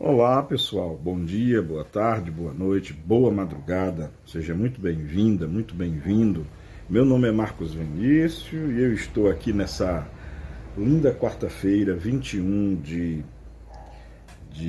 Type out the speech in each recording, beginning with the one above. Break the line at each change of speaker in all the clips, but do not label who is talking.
Olá pessoal, bom dia, boa tarde, boa noite, boa madrugada, seja muito bem-vinda, muito bem-vindo. Meu nome é Marcos Vinícius e eu estou aqui nessa linda quarta-feira, 21 de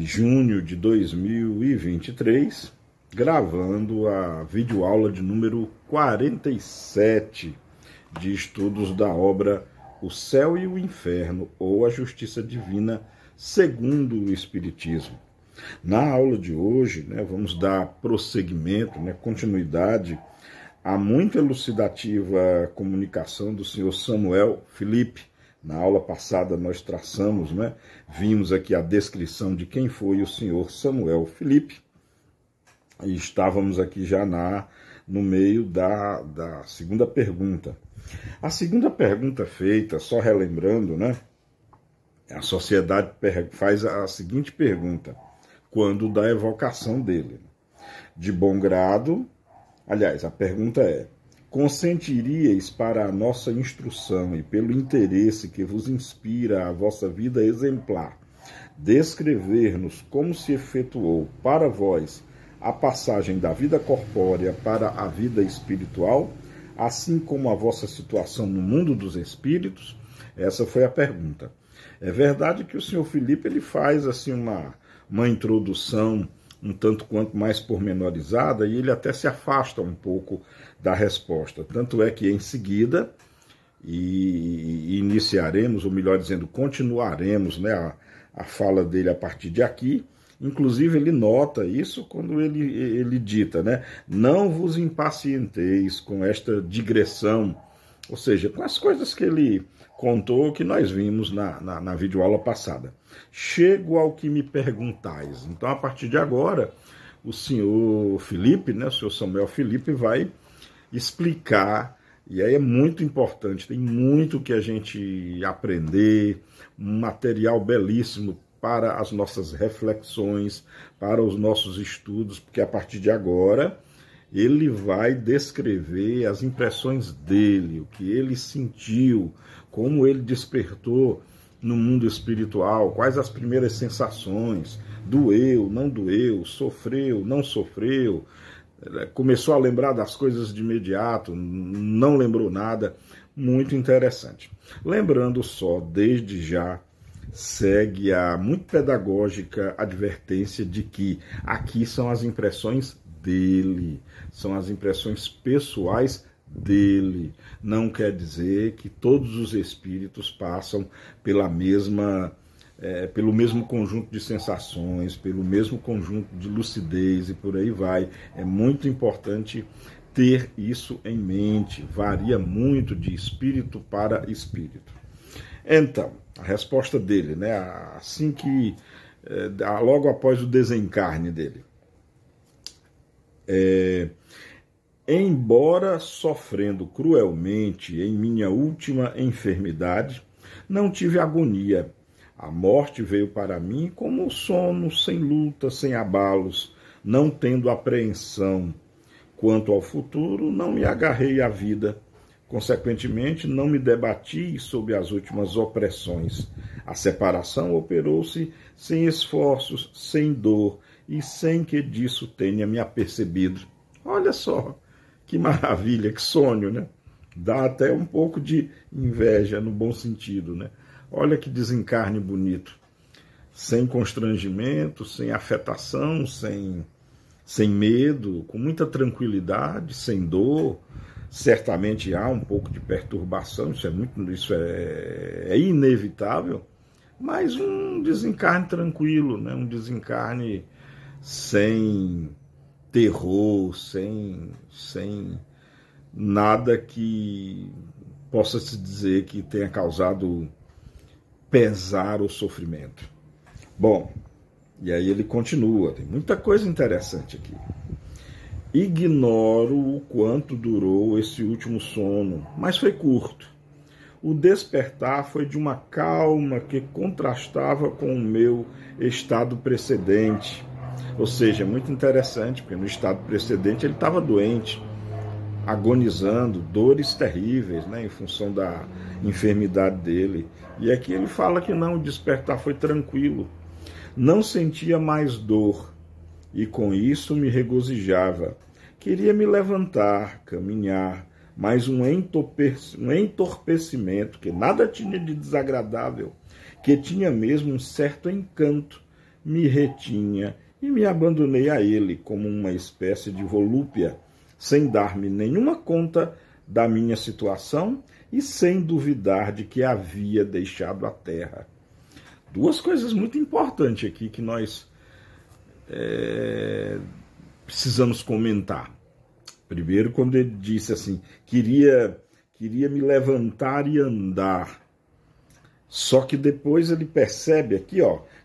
junho de 2023, gravando a videoaula de número 47 de estudos da obra O Céu e o Inferno, ou a Justiça Divina segundo o Espiritismo. Na aula de hoje, vamos dar prosseguimento, continuidade à muito elucidativa comunicação do senhor Samuel Felipe. Na aula passada nós traçamos, vimos aqui a descrição de quem foi o senhor Samuel Felipe, e estávamos aqui já no meio da segunda pergunta. A segunda pergunta feita, só relembrando, a sociedade faz a seguinte pergunta, quando da evocação dele. De bom grado, aliás, a pergunta é: consentiríeis para a nossa instrução e pelo interesse que vos inspira a vossa vida exemplar, descrever-nos como se efetuou para vós a passagem da vida corpórea para a vida espiritual, assim como a vossa situação no mundo dos espíritos? Essa foi a pergunta. É verdade que o senhor Felipe ele faz assim uma introdução um tanto quanto mais pormenorizada e ele até se afasta um pouco da resposta. Tanto é que em seguida iniciaremos, ou melhor dizendo, continuaremos a fala dele a partir de aqui. Inclusive ele nota isso quando ele dita, não vos impacienteis com esta digressão, ou seja, com as coisas que ele contou, que nós vimos na videoaula passada. Chego ao que me perguntais. Então, a partir de agora, o senhor Felipe, o senhor Samuel Felipe vai explicar, e aí é muito importante, tem muito que a gente aprender, um material belíssimo para as nossas reflexões, para os nossos estudos, porque a partir de agora ele vai descrever as impressões dele, o que ele sentiu, como ele despertou no mundo espiritual, quais as primeiras sensações, doeu, não doeu, sofreu, não sofreu, começou a lembrar das coisas de imediato, não lembrou nada, muito interessante. Lembrando só, desde já, segue a muito pedagógica advertência de que aqui são as impressões dele, são as impressões pessoais dele. Não quer dizer que todos os espíritos passam pelo mesmo conjunto de sensações, pelo mesmo conjunto de lucidez e por aí vai. É muito importante ter isso em mente, varia muito de espírito para espírito. Então, a resposta dele, assim que, logo após o desencarne dele, embora sofrendo cruelmente em minha última enfermidade, não tive agonia. A morte veio para mim como o sono, sem luta, sem abalos, não tendo apreensão. Quanto ao futuro, não me agarrei à vida. Consequentemente, não me debati sobre as últimas opressões. A separação operou-se sem esforços, sem dor e sem que disso tenha me apercebido. Olha só, que maravilha, que sonho, Dá até um pouco de inveja, no bom sentido, Olha que desencarne bonito. Sem constrangimento, sem afetação, sem medo, com muita tranquilidade, sem dor. Certamente há um pouco de perturbação, isso é inevitável, mas um desencarne tranquilo, um desencarne sem terror, sem nada que possa se dizer que tenha causado pesar ou sofrimento. Bom, e aí ele continua, tem muita coisa interessante aqui. Ignoro o quanto durou esse último sono, mas foi curto. O despertar foi de uma calma que contrastava com o meu estado precedente. Ou seja, muito interessante, porque no estado precedente ele estava doente, agonizando, dores terríveis, em função da enfermidade dele. E aqui ele fala que não, o despertar foi tranquilo. Não sentia mais dor e com isso me regozijava. Queria me levantar, caminhar, mas um entorpecimento que nada tinha de desagradável, que tinha mesmo um certo encanto, me retinha e me abandonei a ele como uma espécie de volúpia, sem dar-me nenhuma conta da minha situação e sem duvidar de que havia deixado a terra. Duas coisas muito importantes aqui que nós precisamos comentar. Primeiro, quando ele disse assim, queria me levantar e andar. Só que depois ele percebe aqui,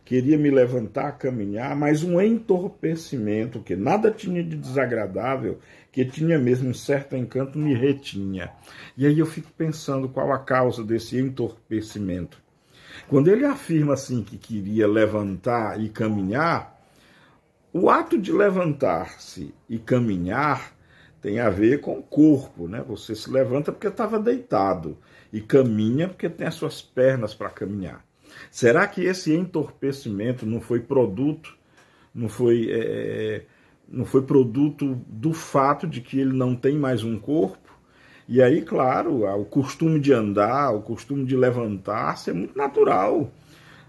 queria me levantar, caminhar, mas um entorpecimento que nada tinha de desagradável, que tinha mesmo um certo encanto, me retinha. E aí eu fico pensando qual a causa desse entorpecimento. Quando ele afirma assim que queria levantar e caminhar, o ato de levantar-se e caminhar tem a ver com o corpo, né? Você se levanta porque estava deitado e caminha porque tem as suas pernas para caminhar. Será que esse entorpecimento não foi produto do fato de que ele não tem mais um corpo? E aí, claro, o costume de andar, o costume de levantar-se é muito natural.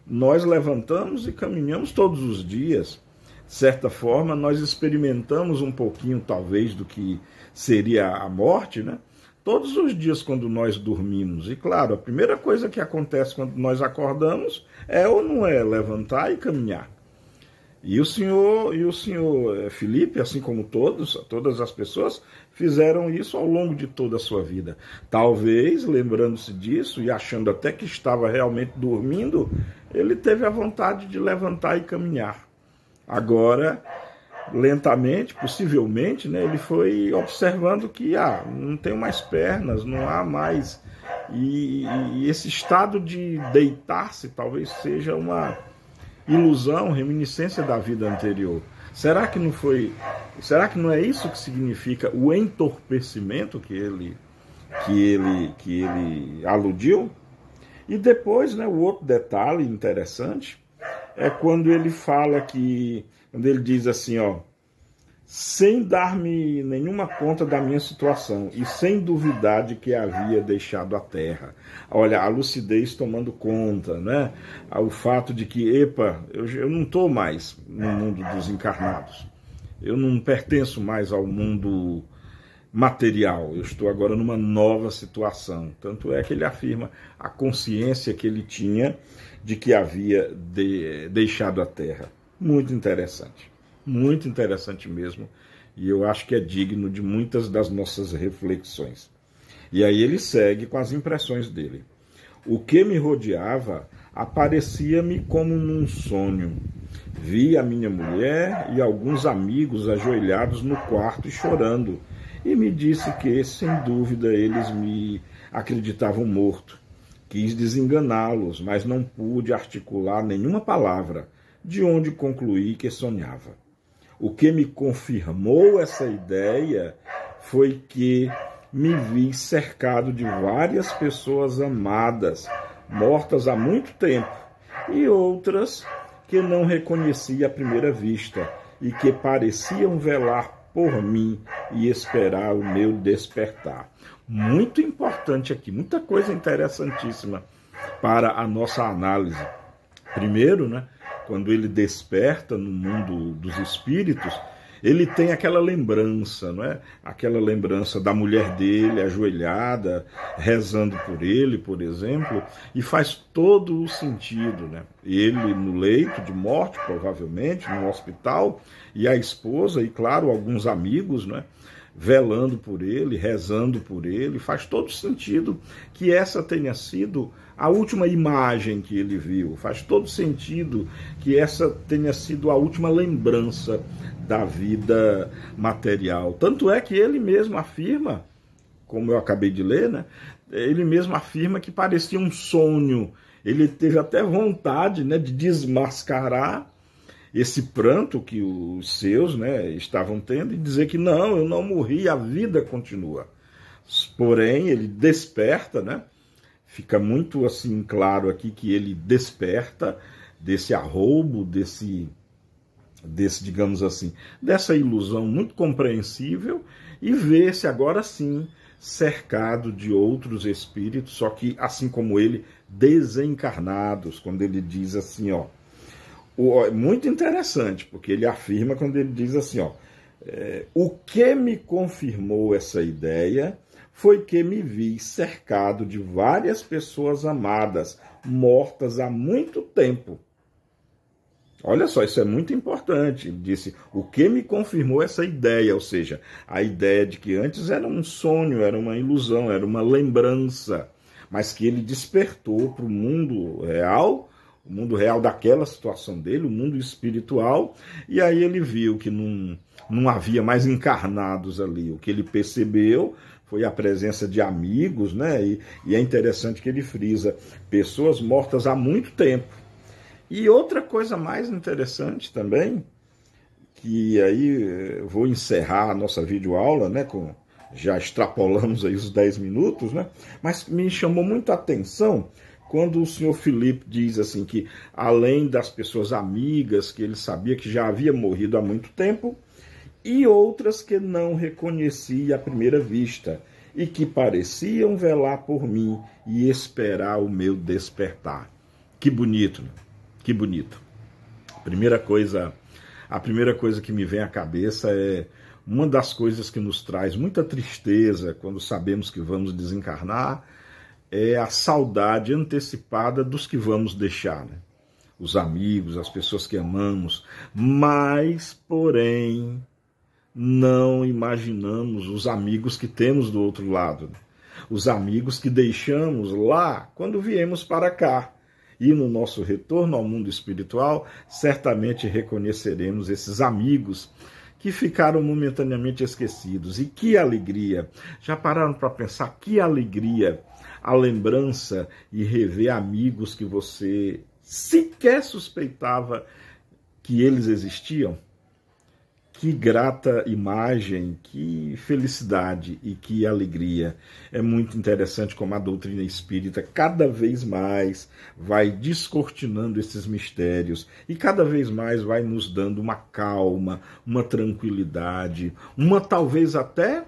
Nós levantamos e caminhamos todos os dias. De certa forma, nós experimentamos um pouquinho, talvez, do que seria a morte, né? Todos os dias quando nós dormimos. E, claro, a primeira coisa que acontece quando nós acordamos é ou não é levantar e caminhar. E o senhor Felipe, assim como todas as pessoas, fizeram isso ao longo de toda a sua vida. Talvez, lembrando-se disso e achando até que estava realmente dormindo, ele teve a vontade de levantar e caminhar. Agora, lentamente, possivelmente, né, ele foi observando que não tenho mais pernas, não há mais. E esse estado de deitar-se talvez seja uma ilusão, reminiscência da vida anterior. Será que não é isso que significa o entorpecimento que ele aludiu? E depois, né, o outro detalhe interessante é quando ele fala quando ele diz assim, sem dar-me nenhuma conta da minha situação e sem duvidar de que havia deixado a terra. Olha, a lucidez tomando conta, né? O fato de que, eu não estou mais no mundo dos encarnados. Eu não pertenço mais ao mundo material. Eu estou agora numa nova situação. Tanto é que ele afirma a consciência que ele tinha de que havia deixado a terra. Muito interessante mesmo, e eu acho que é digno de muitas das nossas reflexões. E aí ele segue com as impressões dele. O que me rodeava aparecia-me como num sonho. Vi a minha mulher e alguns amigos ajoelhados no quarto e chorando, e me disse que, sem dúvida, eles me acreditavam morto. Quis desenganá-los, mas não pude articular nenhuma palavra, de onde concluí que sonhava. O que me confirmou essa ideia foi que me vi cercado de várias pessoas amadas, mortas há muito tempo, e outras que não reconheci à primeira vista e que pareciam velar por mim e esperar o meu despertar. Muito importante aqui, muita coisa interessantíssima para a nossa análise. Primeiro, né, quando ele desperta no mundo dos espíritos, ele tem aquela lembrança, não é? Aquela lembrança da mulher dele ajoelhada, rezando por ele, por exemplo, e faz todo o sentido, né? Ele no leito de morte, provavelmente, no hospital, e a esposa, e claro, alguns amigos, não é? Velando por ele, rezando por ele, faz todo sentido que essa tenha sido a última imagem que ele viu, faz todo sentido que essa tenha sido a última lembrança da vida material. Tanto é que ele mesmo afirma, como eu acabei de ler, né? Ele mesmo afirma que parecia um sonho. Ele teve até vontade, né, de desmascarar esse pranto que os seus, né, estavam tendo e dizer que não, eu não morri, a vida continua. Porém, ele desperta, né? Fica muito assim claro aqui que ele desperta desse arroubo, desse, digamos assim, dessa ilusão muito compreensível, e vê-se agora sim cercado de outros espíritos, só que, assim como ele, desencarnados, quando ele diz assim, ó, muito interessante, porque ele afirma quando ele diz assim, ó, o que me confirmou essa ideia foi que me vi cercado de várias pessoas amadas, mortas há muito tempo. Olha só, isso é muito importante. Ele disse, o que me confirmou essa ideia, ou seja, a ideia de que antes era um sonho, era uma ilusão, era uma lembrança, mas que ele despertou para o mundo real daquela situação dele, o mundo espiritual, e aí ele viu que não havia mais encarnados ali. O que ele percebeu foi a presença de amigos, né? E é interessante que ele frisa, pessoas mortas há muito tempo. E outra coisa mais interessante também, que aí vou encerrar a nossa videoaula, né, já extrapolamos aí os 10 minutos, né, mas me chamou muita atenção quando o senhor Felipe diz assim que, além das pessoas amigas, que ele sabia que já havia morrido há muito tempo, e outras que não reconhecia à primeira vista, e que pareciam velar por mim e esperar o meu despertar. Que bonito, né? Que bonito. A primeira coisa que me vem à cabeça é uma das coisas que nos traz muita tristeza quando sabemos que vamos desencarnar, é a saudade antecipada dos que vamos deixar, né? Os amigos, as pessoas que amamos, mas, porém, não imaginamos os amigos que temos do outro lado, né? Os amigos que deixamos lá quando viemos para cá. E no nosso retorno ao mundo espiritual, certamente reconheceremos esses amigos que ficaram momentaneamente esquecidos. E que alegria! Já pararam para pensar que alegria a lembrança e rever amigos que você sequer suspeitava que eles existiam? Que grata imagem, que felicidade e que alegria. É muito interessante como a doutrina espírita cada vez mais vai descortinando esses mistérios e cada vez mais vai nos dando uma calma, uma tranquilidade, uma talvez até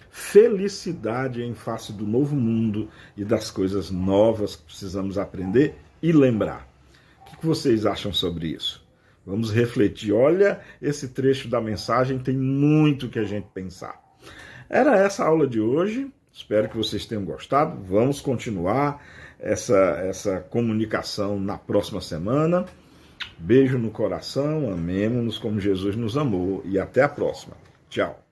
felicidade em face do novo mundo e das coisas novas que precisamos aprender e lembrar. O que vocês acham sobre isso? Vamos refletir. Olha, esse trecho da mensagem tem muito que a gente pensar. Era essa a aula de hoje. Espero que vocês tenham gostado. Vamos continuar essa comunicação na próxima semana. Beijo no coração, amemo-nos como Jesus nos amou e até a próxima. Tchau.